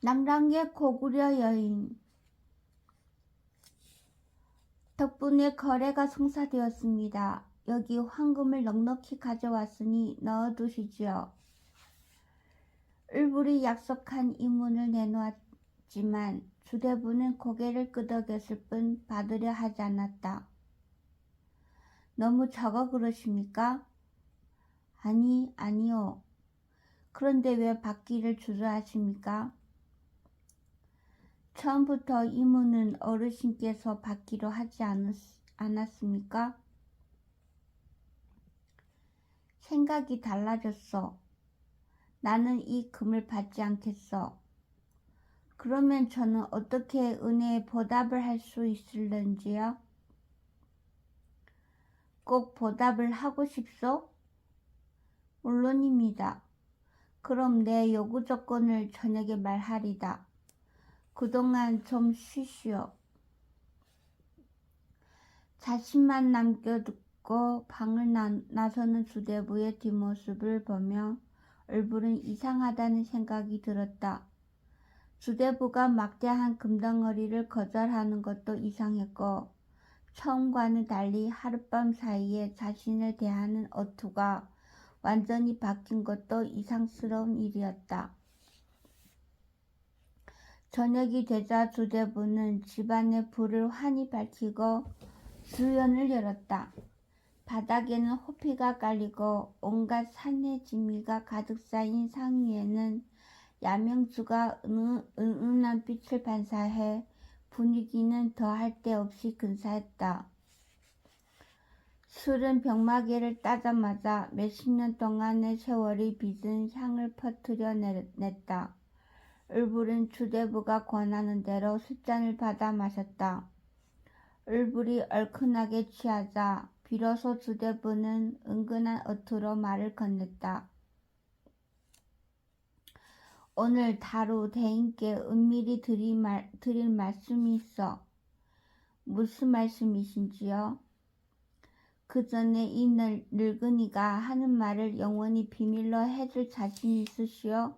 낭랑의 고구려 여인. 덕분에 거래가 성사되었습니다. 여기 황금을 넉넉히 가져왔으니 넣어두시지요. 을불이 약속한 이문을 내놓았지만 주대부는 고개를 끄덕였을 뿐 받으려 하지 않았다. 너무 적어 그러십니까? 아니요. 그런데 왜 받기를 주저하십니까? 처음부터 이문은 어르신께서 받기로 하지 않았습니까? 생각이 달라졌어. 나는 이 금을 받지 않겠어. 그러면 저는 어떻게 은혜에 보답을 할 수 있을런지요? 꼭 보답을 하고 싶소? 물론입니다. 그럼 내 요구 조건을 저녁에 말하리다. 그동안 좀 쉬시오. 자신만 남겨두고 방을 나서는 주대부의 뒷모습을 보며 을불은 이상하다는 생각이 들었다. 주대부가 막대한 금덩어리를 거절하는 것도 이상했고 처음과는 달리 하룻밤 사이에 자신을 대하는 어투가 완전히 바뀐 것도 이상스러운 일이었다. 저녁이 되자 주대부는 집안의 불을 환히 밝히고 주연을 열었다. 바닥에는 호피가 깔리고 온갖 산해지미가 가득 쌓인 상위에는 야명주가 은은한 빛을 반사해 분위기는 더할 데 없이 근사했다. 술은 병마개를 따자마자 몇십 년 동안의 세월이 빚은 향을 퍼뜨려 냈다. 을불은 주대부가 권하는 대로 술잔을 받아 마셨다. 을불이 얼큰하게 취하자 비로소 주대부는 은근한 어투로 말을 건넸다. 오늘 다루 대인께 은밀히 드릴 말씀이 있어. 무슨 말씀이신지요? 그 전에 이 늙은이가 하는 말을 영원히 비밀로 해줄 자신 있으시오?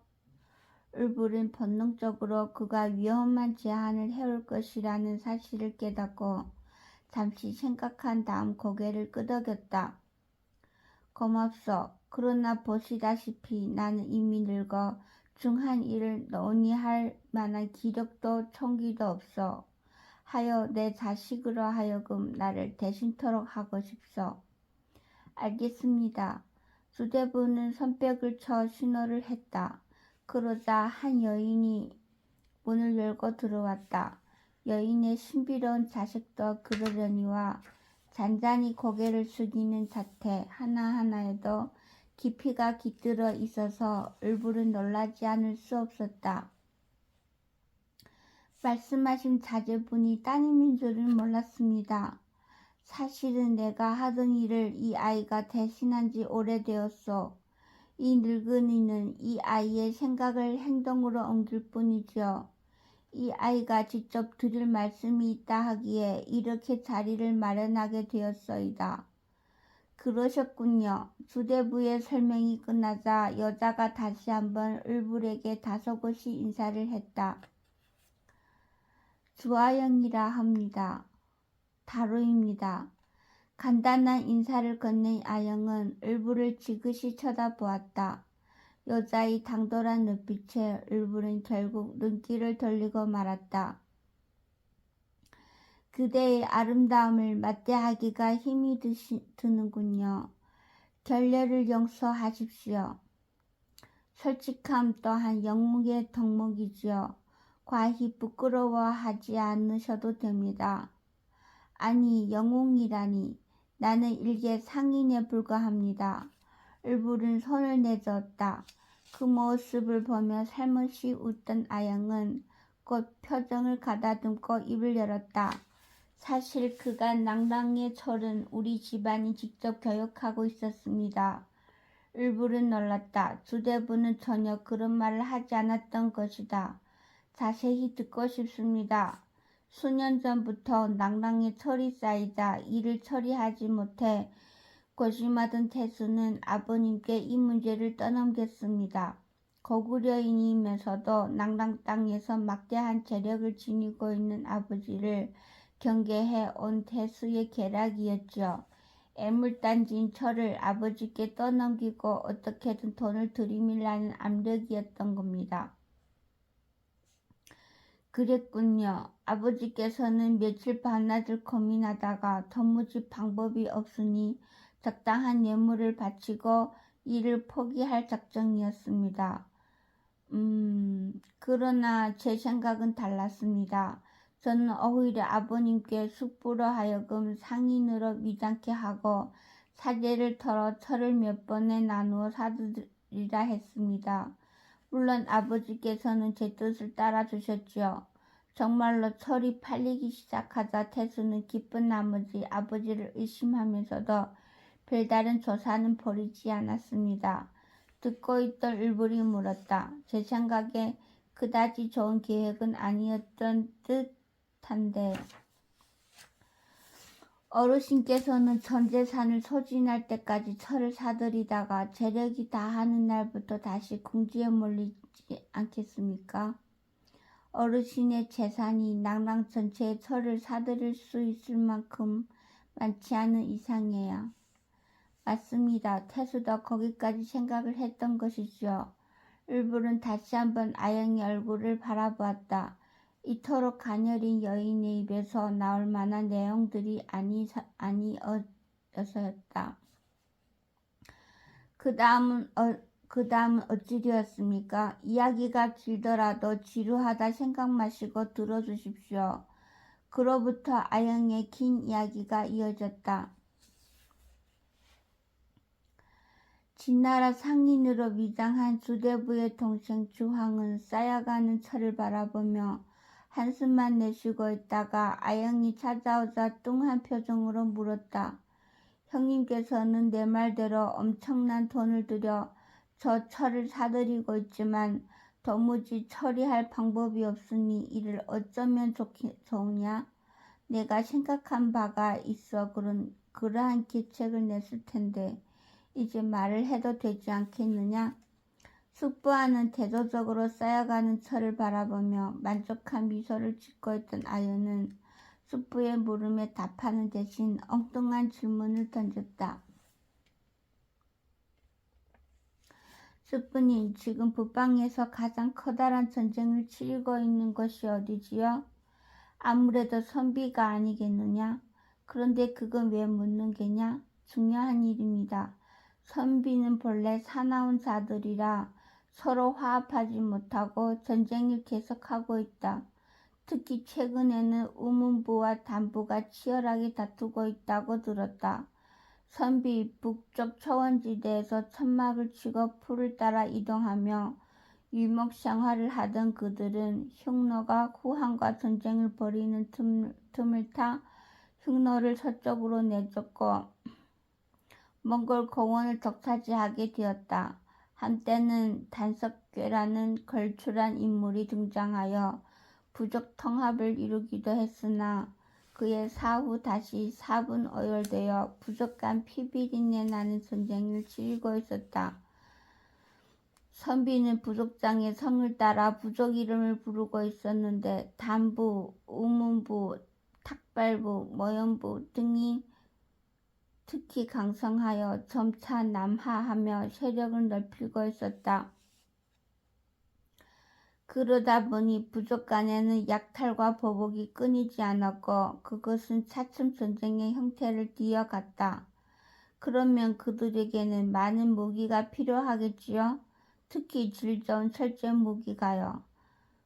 을불은 본능적으로 그가 위험한 제안을 해올 것이라는 사실을 깨닫고 잠시 생각한 다음 고개를 끄덕였다. 고맙소. 그러나 보시다시피 나는 이미 늙어 중한 일을 논의할 만한 기력도 총기도 없어. 하여 내 자식으로 하여금 나를 대신토록 하고 싶소. 알겠습니다. 주대부는 손뼉을 쳐 신호를 했다. 그러자 한 여인이 문을 열고 들어왔다. 여인의 신비로운 자식도 그러려니와 잔잔히 고개를 숙이는 자태 하나하나에도 깊이가 깃들어 있어서 을불은 놀라지 않을 수 없었다. 말씀하신 자제분이 따님인 줄은 몰랐습니다. 사실은 내가 하던 일을 이 아이가 대신한 지 오래되었소. 이 늙은이는 이 아이의 생각을 행동으로 옮길 뿐이지요. 이 아이가 직접 드릴 말씀이 있다 하기에 이렇게 자리를 마련하게 되었소이다. 그러셨군요. 주대부의 설명이 끝나자 여자가 다시 한번 을불에게 다소곳이 인사를 했다. 주아영이라 합니다. 다루입니다. 간단한 인사를 건넨 아영은 을불을 지그시 쳐다보았다. 여자의 당돌한 눈빛에 을불은 결국 눈길을 돌리고 말았다. 그대의 아름다움을 맞대하기가 힘이 드는군요. 결례를 용서하십시오. 솔직함 또한 영웅의 덕목이지요. 과히 부끄러워하지 않으셔도 됩니다. 아니, 영웅이라니. 나는 일개 상인에 불과합니다. 을불은 손을 내저었다. 그 모습을 보며 살며시 웃던 아영은 곧 표정을 가다듬고 입을 열었다. 사실 그간 낭랑의 철은 우리 집안이 직접 교육하고 있었습니다. 을불은 놀랐다. 주대부는 전혀 그런 말을 하지 않았던 것이다. 자세히 듣고 싶습니다. 수년 전부터 낭랑의 철이 쌓이자 일을 처리하지 못해 고심하던 태수는 아버님께 이 문제를 떠넘겼습니다. 고구려인이면서도 낭랑 땅에서 막대한 재력을 지니고 있는 아버지를 경계해 온 태수의 계략이었죠. 애물단지인 철을 아버지께 떠넘기고 어떻게든 돈을 들이밀라는 압력이었던 겁니다. 그랬군요. 아버지께서는 며칠 밤낮을 고민하다가 도무지 방법이 없으니 적당한 뇌물을 바치고 일을 포기할 작정이었습니다. 그러나 제 생각은 달랐습니다. 저는 오히려 아버님께 숙부로 하여금 상인으로 위장케 하고 사재를 털어 철을 몇 번에 나누어 사드리라 했습니다. 물론 아버지께서는 제 뜻을 따라주셨지요. 정말로 철이 팔리기 시작하자 태수는 기쁜 나머지 아버지를 의심하면서도 별다른 조사는 벌이지 않았습니다. 듣고 있던 을불이 물었다. 제 생각에 그다지 좋은 계획은 아니었던 듯한데 어르신께서는 전 재산을 소진할 때까지 철을 사들이다가 재력이 다하는 날부터 다시 궁지에 몰리지 않겠습니까? 어르신의 재산이 낭랑 전체의 철을 사들일 수 있을 만큼 많지 않은 이상이에요. 맞습니다. 태수도 거기까지 생각을 했던 것이죠. 을불은 다시 한번 아영의 얼굴을 바라보았다. 이토록 가녀린 여인의 입에서 나올 만한 내용들이 아니어서였다. 그 다음은 어찌되었습니까? 이야기가 길더라도 지루하다 생각 마시고 들어주십시오. 그로부터 아영의 긴 이야기가 이어졌다. 진나라 상인으로 위장한 주대부의 동생 주황은 쌓여가는 철을 바라보며 한숨만 내쉬고 있다가 아영이 찾아오자 뚱한 표정으로 물었다. 형님께서는 내 말대로 엄청난 돈을 들여 저 철을 사들이고 있지만 도무지 처리할 방법이 없으니 이를 어쩌면 좋으냐? 내가 생각한 바가 있어 그러한 계책을 냈을 텐데 이제 말을 해도 되지 않겠느냐? 숙부하는 태도적으로 쌓여가는 철을 바라보며 만족한 미소를 짓고 있던 아연은 숙부의 물음에 답하는 대신 엉뚱한 질문을 던졌다. 숙부님, 지금 북방에서 가장 커다란 전쟁을 치르고 있는 곳이 어디지요? 아무래도 선비가 아니겠느냐? 그런데 그건 왜 묻는 게냐? 중요한 일입니다. 선비는 본래 사나운 자들이라 서로 화합하지 못하고 전쟁을 계속하고 있다. 특히 최근에는 우문부와 단부가 치열하게 다투고 있다고 들었다. 선비 북쪽 초원지대에서 천막을 치고 풀을 따라 이동하며 유목생활을 하던 그들은 흉노가 후한과 전쟁을 벌이는 틈을 타 흉노를 서쪽으로 내쫓고 몽골 고원을 독차지하게 되었다. 한때는 단석괴라는 걸출한 인물이 등장하여 부족 통합을 이루기도 했으나 그의 사후 다시 사분오열되어 부족 간 피비린내 나는 전쟁을 치르고 있었다. 선비는 부족장의 성을 따라 부족 이름을 부르고 있었는데 단부, 우문부, 탁발부, 모연부 등이 특히 강성하여 점차 남하하며 세력을 넓히고 있었다. 그러다 보니 부족 간에는 약탈과 보복이 끊이지 않았고 그것은 차츰 전쟁의 형태를 띠어갔다. 그러면 그들에게는 많은 무기가 필요하겠지요? 특히 질 좋은 철제 무기가요.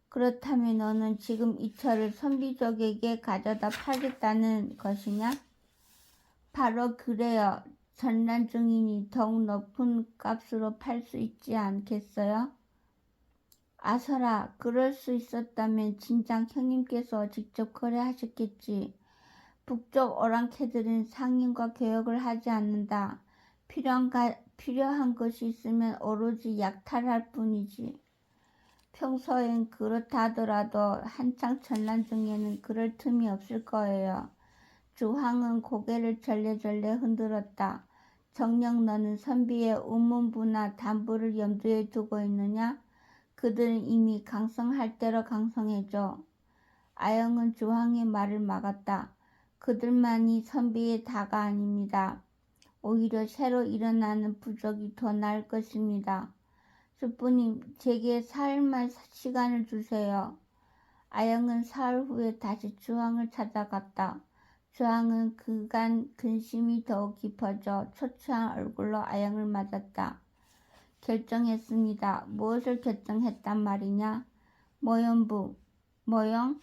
그렇다면 너는 지금 이 철을 선비족에게 가져다 팔겠다는 것이냐? 바로 그래요. 전란 중이니 더욱 높은 값으로 팔 수 있지 않겠어요? 아서라, 그럴 수 있었다면 진작 형님께서 직접 거래하셨겠지. 북쪽 오랑캐들은 상인과 교역을 하지 않는다. 필요한 것이 있으면 오로지 약탈할 뿐이지. 평소엔 그렇다 하더라도 한창 전란 중에는 그럴 틈이 없을 거예요. 주황은 고개를 절레절레 흔들었다. 정녕 너는 선비의 우문부나 단부를 염두에 두고 있느냐? 그들은 이미 강성할 대로 강성해져. 아영은 조항의 말을 막았다. 그들만이 선비의 다가 아닙니다. 오히려 새로 일어나는 부족이 더 나을 것입니다. 수부님, 제게 사흘만 시간을 주세요. 아영은 사흘 후에 다시 주왕을 찾아갔다. 주왕은 그간 근심이 더욱 깊어져 초췌한 얼굴로 아영을 맞았다. 결정했습니다. 무엇을 결정했단 말이냐? 모연부. 모영?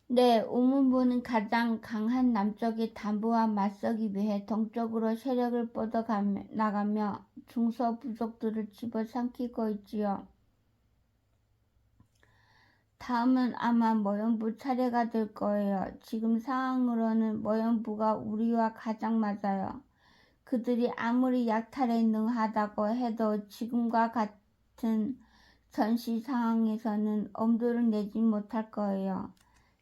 네, 우문부는 가장 강한 남쪽의 담부와 맞서기 위해 동쪽으로 세력을 뻗어나가며 중서 부족들을 집어삼키고 있지요. 다음은 아마 모연부 차례가 될 거예요. 지금 상황으로는 모연부가 우리와 가장 맞아요. 그들이 아무리 약탈에 능하다고 해도 지금과 같은 전시 상황에서는 엄두를 내지 못할 거예요.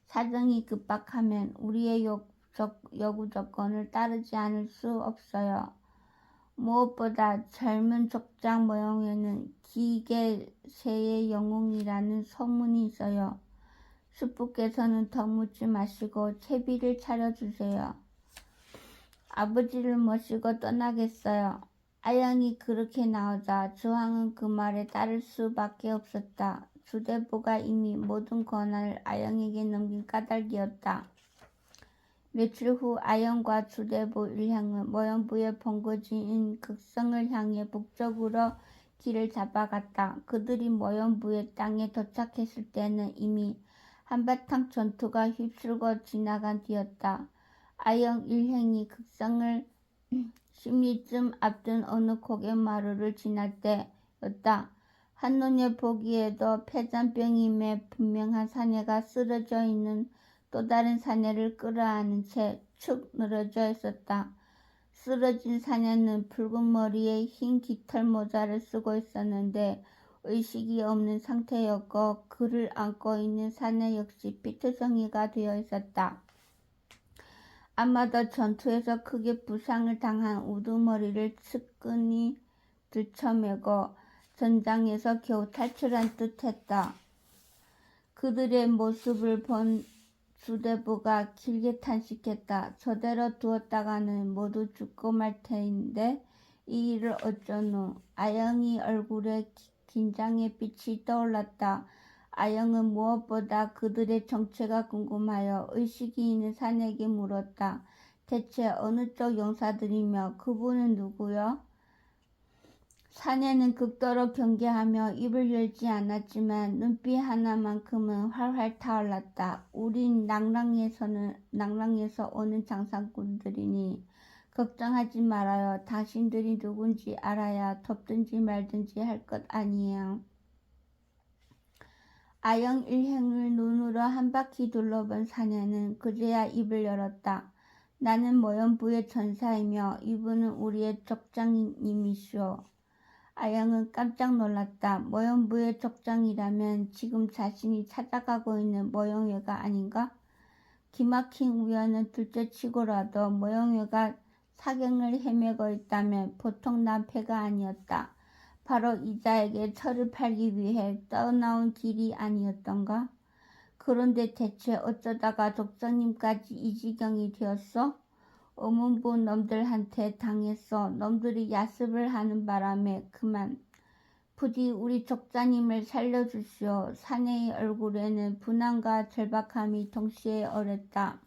사정이 급박하면 우리의 요구 조건을 따르지 않을 수 없어요. 무엇보다 젊은 족장 모형에는 기계세의 영웅이라는 소문이 있어요. 수부께서는 더 묻지 마시고 채비를 차려주세요. 아버지를 모시고 떠나겠어요. 아영이 그렇게 나오자 주왕은 그 말에 따를 수밖에 없었다. 주대보가 이미 모든 권한을 아영에게 넘긴 까닭이었다. 며칠 후 아영과 주대보 일행은 모연부의 본거지인 극성을 향해 북쪽으로 길을 잡아갔다. 그들이 모연부의 땅에 도착했을 때는 이미 한바탕 전투가 휩쓸고 지나간 뒤였다. 아영 일행이 극성을 10리쯤 앞둔 어느 고갯마루를 지날 때였다. 한눈에 보기에도 폐잔병임에 분명한 사내가 쓰러져 있는 또 다른 사내를 끌어안은 채 축 늘어져 있었다. 쓰러진 사내는 붉은 머리에 흰 깃털 모자를 쓰고 있었는데 의식이 없는 상태였고 그를 안고 있는 사내 역시 피투성이가 되어 있었다. 아마도 전투에서 크게 부상을 당한 우두머리를 측근히 들쳐매고 전장에서 겨우 탈출한 듯했다. 그들의 모습을 본 주대부가 길게 탄식했다. 저대로 두었다가는 모두 죽고 말 터인데 이 일을 어쩌노. 아영이 얼굴에 긴장의 빛이 떠올랐다. 아영은 무엇보다 그들의 정체가 궁금하여 의식이 있는 사내에게 물었다. 대체 어느 쪽 용사들이며 그분은 누구요? 사내는 극도로 경계하며 입을 열지 않았지만 눈빛 하나만큼은 활활 타올랐다. 우린 낭랑에서 오는 장사꾼들이니 걱정하지 말아요. 당신들이 누군지 알아야 돕든지 말든지 할 것 아니에요. 아영 일행을 눈으로 한 바퀴 둘러본 사내는 그제야 입을 열었다. 나는 모연부의 전사이며 이분은 우리의 족장님이시오. 아영은 깜짝 놀랐다. 모연부의 족장이라면 지금 자신이 찾아가고 있는 모영회가 아닌가? 기막힌 우연은 둘째치고라도 모영회가 사경을 헤매고 있다면 보통 낭패가 아니었다. 바로 이자에게 철을 팔기 위해 떠나온 길이 아니었던가? 그런데 대체 어쩌다가 족장님까지 이 지경이 되었어? 어문부 놈들한테 당했어. 놈들이 야습을 하는 바람에 그만. 부디 우리 족장님을 살려주시오. 사내의 얼굴에는 분함과 절박함이 동시에 어렸다.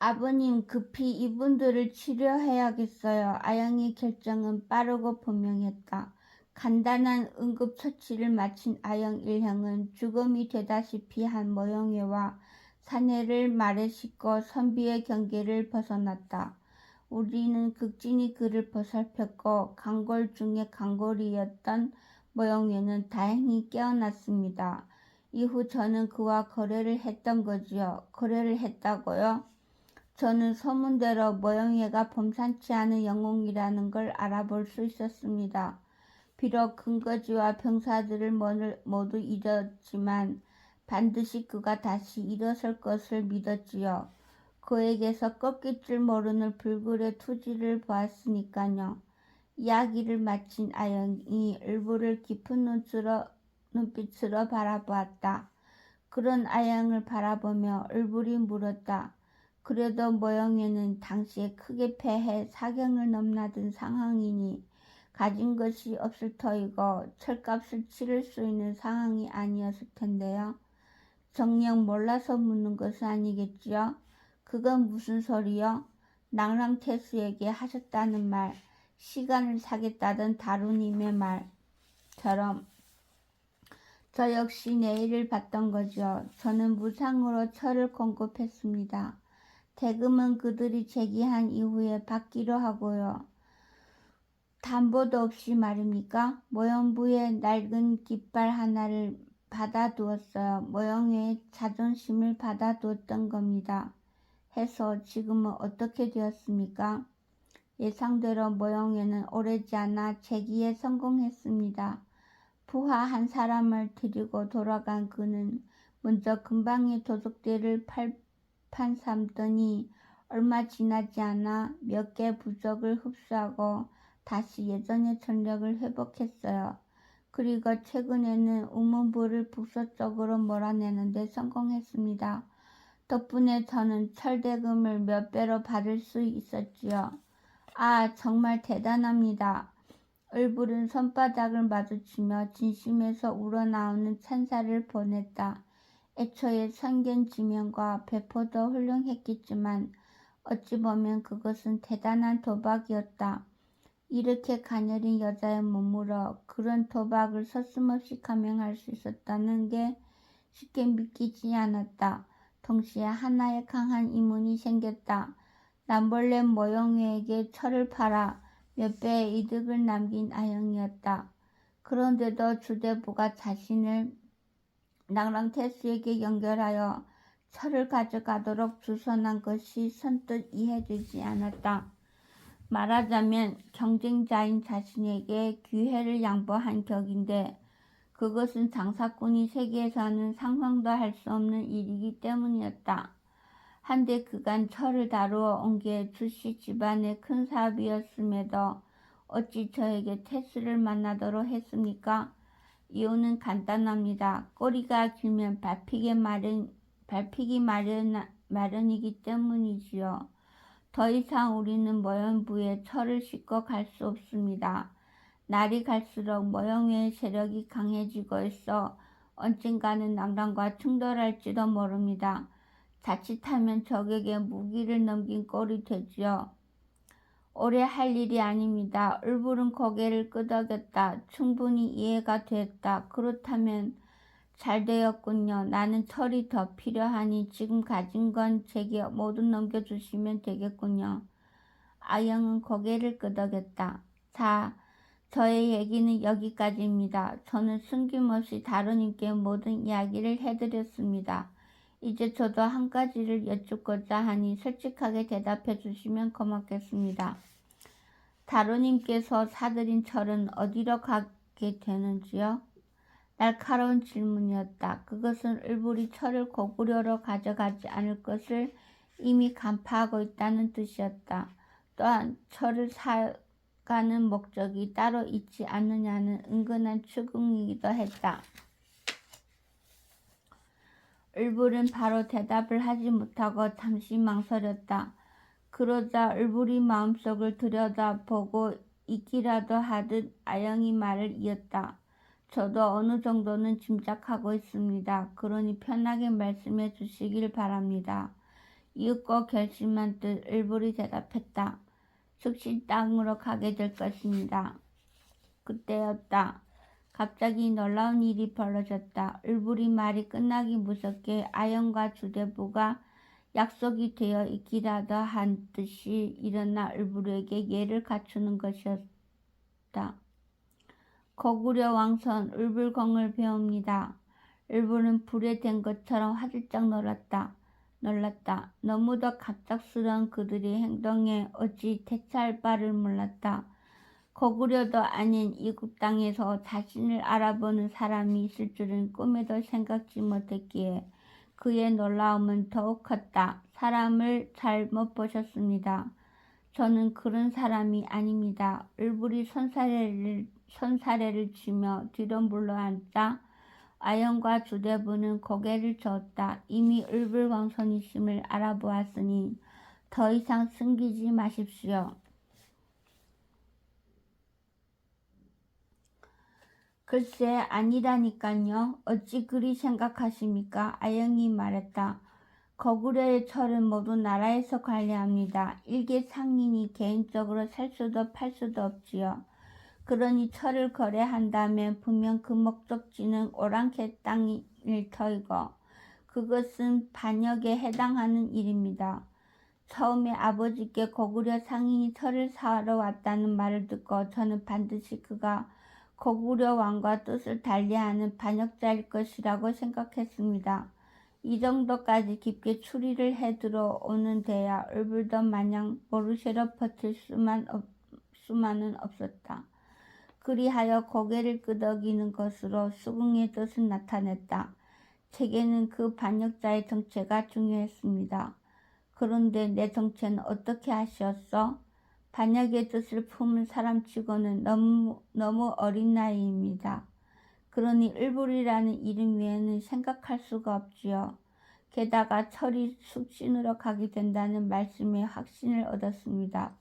아버님, 급히 이분들을 치료해야겠어요. 아영의 결정은 빠르고 분명했다. 간단한 응급처치를 마친 아영 일행은 죽음이 되다시피 한 모영회와 사내를 말에 싣고 선비의 경계를 벗어났다. 우리는 극진히 그를 보살폈고 강골 중에 강골이었던 모영회는 다행히 깨어났습니다. 이후 저는 그와 거래를 했던 거지요. 거래를 했다고요? 저는 소문대로 모영회가 범상치 않은 영웅이라는 걸 알아볼 수 있었습니다. 비록 근거지와 병사들을 모두 잃었지만 반드시 그가 다시 일어설 것을 믿었지요. 그에게서 꺾일 줄 모르는 불굴의 투지를 보았으니까요. 이야기를 마친 아영이 을부를 깊은 눈빛으로 바라보았다. 그런 아영을 바라보며 을불이 물었다. 그래도 모영애는 당시에 크게 패해 사경을 넘나든 상황이니 가진 것이 없을 터이고 철값을 치를 수 있는 상황이 아니었을 텐데요. 정녕 몰라서 묻는 것은 아니겠지요? 그건 무슨 소리요? 낭랑태수에게 하셨다는 말, 시간을 사겠다던 다루님의 말처럼 저 역시 내일을 봤던 거죠. 저는 무상으로 철을 공급했습니다. 대금은 그들이 제기한 이후에 받기로 하고요. 담보도 없이 말입니까? 모형부의 낡은 깃발 하나를 받아두었어요. 모형의 자존심을 받아두었던 겁니다. 해서 지금은 어떻게 되었습니까? 예상대로 모형에는 오래지 않아 제기에 성공했습니다. 부하 한 사람을 데리고 돌아간 그는 먼저 근방의 도둑들을 팔판 삼더니 얼마 지나지 않아 몇 개 부적을 흡수하고 다시 예전의 전력을 회복했어요. 그리고 최근에는 우문부를 북서쪽으로 몰아내는 데 성공했습니다. 덕분에 저는 철대금을 몇 배로 받을 수 있었지요. 아, 정말 대단합니다. 을불은 손바닥을 마주치며 진심에서 우러나오는 찬사를 보냈다. 애초에 선견지명과 배포도 훌륭했겠지만 어찌 보면 그것은 대단한 도박이었다. 이렇게 가녀린 여자의 몸으로 그런 도박을 서슴없이 감행할 수 있었다는 게 쉽게 믿기지 않았다. 동시에 하나의 강한 의문이 생겼다. 남벌래 모영애에게 철을 팔아 몇 배의 이득을 남긴 아영이었다. 그런데도 주대부가 자신을 낭랑태수에게 연결하여 철을 가져가도록 주선한 것이 선뜻 이해되지 않았다. 말하자면 경쟁자인 자신에게 기회를 양보한 격인데 그것은 장사꾼이 세계에서는 상상도 할 수 없는 일이기 때문이었다. 한데 그간 철을 다루어 온 게 주씨 집안의 큰 사업이었음에도 어찌 저에게 태수를 만나도록 했습니까? 이유는 간단합니다. 꼬리가 길면 밟히기 마련이기 때문이지요. 더 이상 우리는 모형부에 철을 싣고 갈 수 없습니다. 날이 갈수록 모형의 세력이 강해지고 있어 언젠가는 낭랑과 충돌할지도 모릅니다. 자칫하면 적에게 무기를 넘긴 꼴이 되지요. 오래 할 일이 아닙니다. 을불은 고개를 끄덕였다. 충분히 이해가 됐다. 그렇다면 잘 되었군요. 나는 철이 더 필요하니 지금 가진 건 제게 모두 넘겨주시면 되겠군요. 아영은 고개를 끄덕였다. 자, 저의 얘기는 여기까지입니다. 저는 숨김없이 다루님께 모든 이야기를 해드렸습니다. 이제 저도 한 가지를 여쭙고자 하니 솔직하게 대답해 주시면 고맙겠습니다. 다루님께서 사들인 철은 어디로 가게 되는지요? 날카로운 질문이었다. 그것은 을불이 철을 고구려로 가져가지 않을 것을 이미 간파하고 있다는 뜻이었다. 또한 철을 사가는 목적이 따로 있지 않느냐는 은근한 추궁이기도 했다. 을불은 바로 대답을 하지 못하고 잠시 망설였다. 그러자 을불이 마음속을 들여다보고 있기라도 하듯 아영이 말을 이었다. 저도 어느 정도는 짐작하고 있습니다. 그러니 편하게 말씀해 주시길 바랍니다. 이윽고 결심한 듯 을불이 대답했다. 즉시 땅으로 가게 될 것입니다. 그때였다. 갑자기 놀라운 일이 벌어졌다. 을불이 말이 끝나기 무섭게 아영과 주대부가 약속이 되어 있기라도 한 듯이 일어나 을불에게 예를 갖추는 것이었다. 고구려 왕선 을불공을 배웁니다. 을불은 불에 댄 것처럼 화들짝 놀랐다. 너무도 갑작스러운 그들의 행동에 어찌 대처할 바를 몰랐다. 고구려도 아닌 이국 땅에서 자신을 알아보는 사람이 있을 줄은 꿈에도 생각지 못했기에 그의 놀라움은 더욱 컸다. 사람을 잘못 보셨습니다. 저는 그런 사람이 아닙니다. 을불이 손사래를 치며 뒤로 물러앉자 아영과 주대부는 고개를 저었다. 이미 을불 왕손이심을 알아보았으니 더 이상 숨기지 마십시오. 글쎄 아니라니깐요. 어찌 그리 생각하십니까? 아영이 말했다. 거구려의 철은 모두 나라에서 관리합니다. 일개 상인이 개인적으로 살 수도 팔 수도 없지요. 그러니 철을 거래한다면 분명 그 목적지는 오랑캐 땅일 터이고 그것은 반역에 해당하는 일입니다. 처음에 아버지께 고구려 상인이 철을 사러 왔다는 말을 듣고 저는 반드시 그가 고구려 왕과 뜻을 달리하는 반역자일 것이라고 생각했습니다. 이 정도까지 깊게 추리를 해 들어오는 데야 을불도 마냥 모르쇠로 버틸 수만은 없었다. 그리하여 고개를 끄덕이는 것으로 수긍의 뜻을 나타냈다. 제게는 그 반역자의 정체가 중요했습니다. 그런데 내 정체는 어떻게 아시었어? 반역의 뜻을 품은 사람치고는 너무 어린 나이입니다. 그러니 을불이라는 이름 외에는 생각할 수가 없지요. 게다가 철이 숙신으로 가게 된다는 말씀에 확신을 얻었습니다.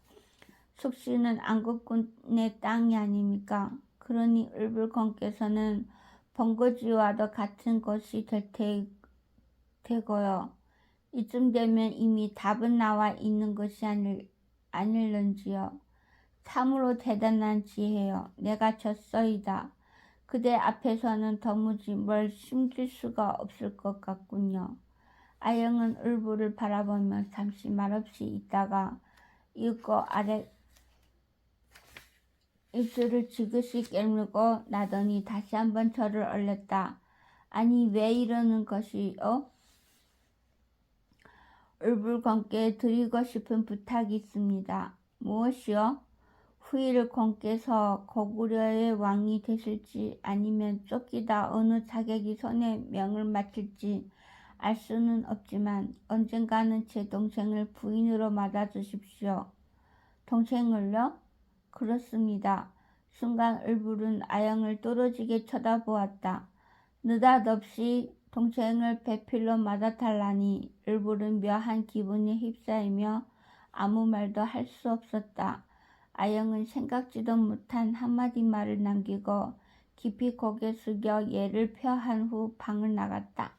숙신은 안국군의 땅이 아닙니까? 그러니 을불공께서는 본거지와도 같은 것이 될 테고요. 이쯤 되면 이미 답은 나와 있는 것이 아닐런지요. 참으로 대단한 지혜요. 내가 졌소이다. 그대 앞에서는 도무지 뭘 숨길 수가 없을 것 같군요. 아영은 을불을 바라보며 잠시 말없이 있다가 이윽고 아래 입술을 지그시 깨물고 나더니 다시 한번 저를 얼렸다. 아니 왜 이러는 것이요? 을불공께 드리고 싶은 부탁이 있습니다. 무엇이요? 후일 공께서 고구려의 왕이 되실지 아니면 쫓기다 어느 자객이 손에 명을 맡길지 알 수는 없지만 언젠가는 제 동생을 부인으로 맞아주십시오. 동생을요? 그렇습니다. 순간 을불은 아영을 뚫어지게 쳐다보았다. 느닷없이 동생을 배필로 맞아달라니 을불은 묘한 기분에 휩싸이며 아무 말도 할 수 없었다. 아영은 생각지도 못한 한마디 말을 남기고 깊이 고개 숙여 예를 표한 후 방을 나갔다.